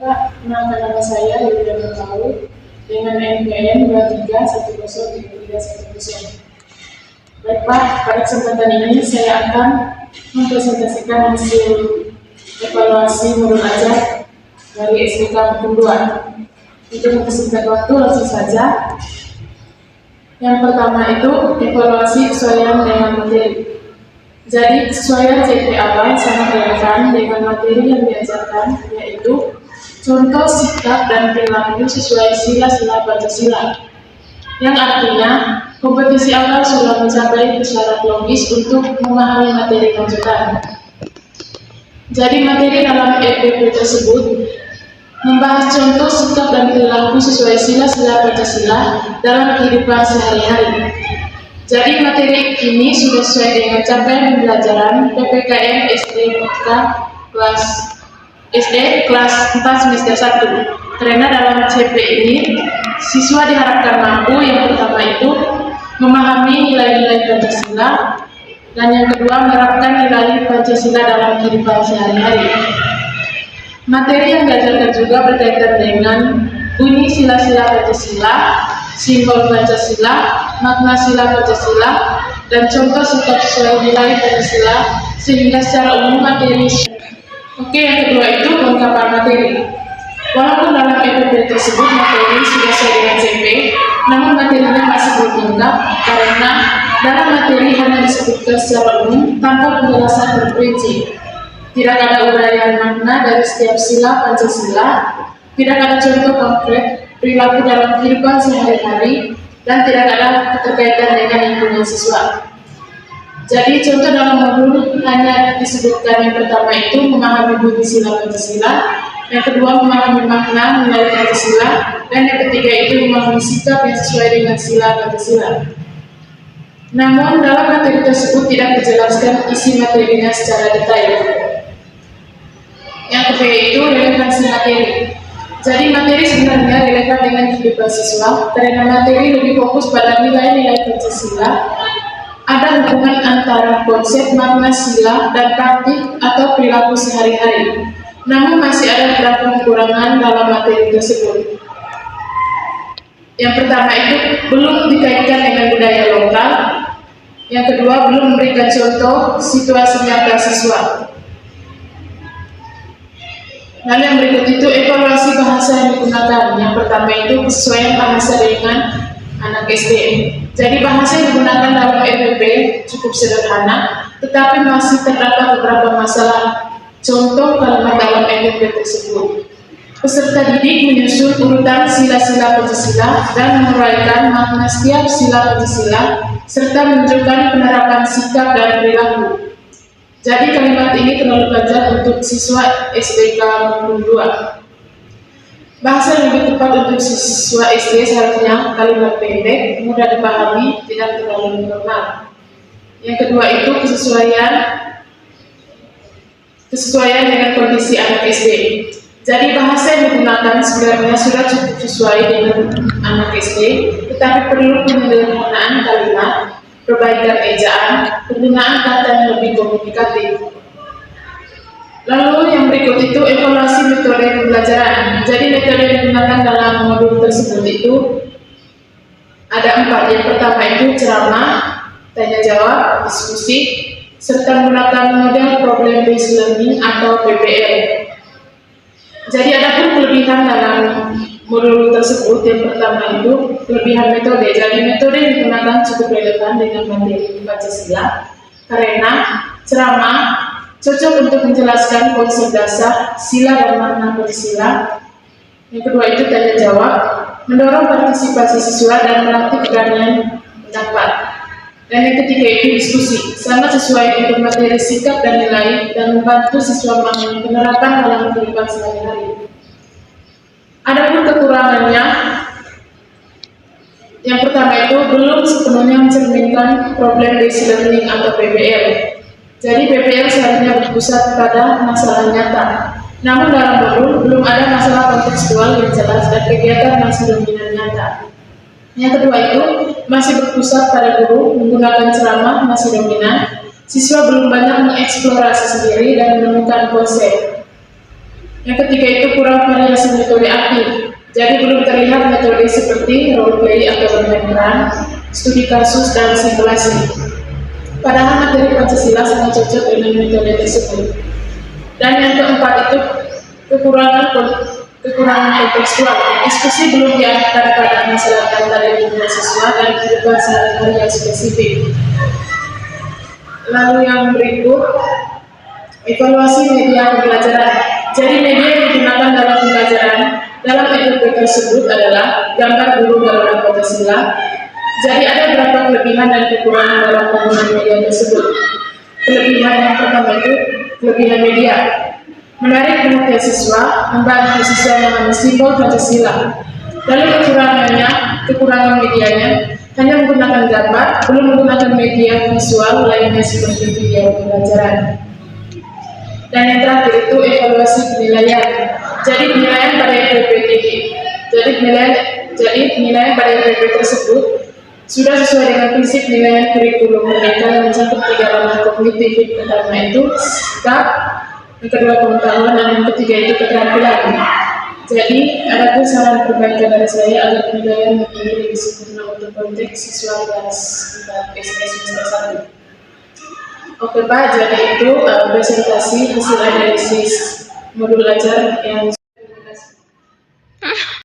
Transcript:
Nama saya Yuliana Tahu dengan NPM 23103310. Baik Pak, pada kesempatan ini saya akan mempresentasikan hasil evaluasi modul ajar dari SPK Pertumbuhan. Untuk mempersingkat waktu langsung saja. Yang pertama itu evaluasi kesesuaian dengan materi. Jadi kesesuaian CP awal sangat relevan dengan materi yang diajarkan, yaitu contoh sikap dan perilaku sesuai sila-sila Pancasila, yang artinya kompetisi awal sudah mencapai syarat logis untuk memahami materi lanjutan. Jadi materi dalam EPP tersebut membahas contoh sikap dan perilaku sesuai sila-sila Pancasila dalam kehidupan sehari-hari. Jadi materi ini sudah sesuai dengan capaian pembelajaran PPKM SD kelas 4 semester 1. Karena dalam CP ini siswa diharapkan mampu yang pertama itu memahami nilai-nilai Pancasila, dan yang kedua menerapkan nilai Pancasila dalam kehidupan sehari-hari. Materi yang diajarkan juga berkaitan dengan bunyi sila-sila Pancasila, simbol Pancasila, makna sila Pancasila, dan contoh sikap sesuai nilai Pancasila, sehingga secara umum materi. Oke, yang kedua itu kelengkapan materi. Walaupun dalam EPP tersebut materi sudah sesuai dengan CP, namun materinya masih belum lengkap karena dalam materi hanya disebutkan secara umum tanpa penjelasan terperinci. Tidak ada uraian makna dari setiap sila Pancasila, tidak ada contoh konkret perilaku dalam kehidupan sehari-hari, dan tidak ada keterkaitan dengan lingkungan siswa. Jadi contoh dalam modul hanya disebutkan yang pertama itu memahami bunyi sila Pancasila, yang kedua memahami makna nilai Pancasila, dan yang ketiga itu memahami sikap yang sesuai dengan sila Pancasila. Namun dalam materi tersebut tidak dijelaskan isi materinya secara detail. Yang ketiga itu relevansi materi. Jadi materi sebenarnya relevan dengan kehidupan siswa karena materi lebih fokus pada nilai-nilai Pancasila. Ada hubungan antara konsep makna sila dan praktik atau perilaku sehari-hari. Namun masih ada beberapa kekurangan dalam materi tersebut. Yang pertama itu belum dikaitkan dengan budaya lokal. Yang kedua belum memberikan contoh situasi nyata siswa. Lalu yang berikut itu evaluasi bahasa yang digunakan. Yang pertama itu kesesuaian bahasa dengan anak SD. Jadi bahasa yang digunakan dalam EPP cukup sederhana, tetapi masih terdapat beberapa masalah. Contoh kalimat dalam EPP tersebut. Peserta didik menyusun urutan sila-sila Pancasila dan menguraikan makna setiap sila Pancasila serta menunjukkan penerapan sikap dan perilaku. Jadi kalimat ini terlalu panjang untuk siswa SDK 2. Bahasa yang lebih tepat untuk siswa SD seharusnya kalimat pendek, mudah dipahami, tidak terlalu formal. Yang kedua itu kesesuaian dengan kondisi anak SD. Jadi bahasa yang digunakan sebenarnya sudah cukup sesuai dengan anak SD, tetapi perlu penyederhanaan kalimat, perbaikan ejaan, penggunaan kata yang lebih komunikatif. Lalu yang berikut itu evaluasi metode pembelajaran. Jadi metode yang digunakan dalam modul tersebut itu ada 4. Yang pertama itu ceramah, tanya jawab, diskusi, serta menggunakan model problem based learning atau PBL. Jadi ada pun kelebihan dalam modul tersebut. Yang pertama itu kelebihan metode. Jadi metode yang digunakan cukup relevan dengan materi Pancasila karena ceramah cocok untuk menjelaskan konsep dasar, sila dan makna Pancasila. Yang kedua itu tanya jawab, mendorong partisipasi siswa dan melatih keberanian pendapat. Dan yang ketiga itu diskusi, sangat sesuai untuk materi sikap dan nilai dan membantu siswa memahami penerapan dalam kehidupan sehari-hari. Adapun kekurangannya, yang pertama itu belum sepenuhnya mencerminkan problem based learning atau PBL. Jadi PBL seharusnya berpusat pada masalah nyata. Namun dalam modul belum ada masalah kontekstual yang jelas dan kegiatan masih dominan nyata. Yang kedua itu masih berpusat pada guru, menggunakan ceramah masih dominan. Siswa belum banyak mengeksplorasi sendiri dan menemukan konsep. Yang ketiga itu kurang variasi evaluasi metode aktif. Jadi belum terlihat metode seperti role play atau bermain peran, studi kasus, dan simulasi. Padahal materi Pancasila sangat cocok dengan metode tersebut. Dan yang keempat itu kekurangan kontekstual. Diskusi belum diarahkan pada masalah dari siswa dan kehidupan sehari-hari yang spesifik. Lalu yang berikut, evaluasi media pembelajaran. Jadi media yang digunakan dalam pembelajaran dalam EUP tersebut adalah gambar guru dalam Pancasila. Jadi ada beberapa kelebihan dan kekurangan dalam penggunaan media tersebut. Kelebihan yang pertama itu kelebihan media. Menarik perhatian siswa, membantu siswa memahami simbol Pancasila. Lalu kekurangan medianya, hanya menggunakan gambar, belum menggunakan media visual lainnya seperti video pembelajaran. Dan yang terakhir itu evaluasi penilaian. Jadi penilaian pada EUP tinggi. Jadi penilaian pada EUP tersebut sudah sesuai dengan prinsip penilaian kurikulum mereka yang mencakup 3 ranah kognitif. Pertama itu sikap, yang kedua pengetahuan, dan yang ketiga itu keterampilan. Jadi ada pun saran perbaikan dari saya agar penilaian ini lebih sempurna untuk konteks siswa kelas 4 SD semester 1. Oke Pak, jadi itu presentasi hasil analisis modul ajar yang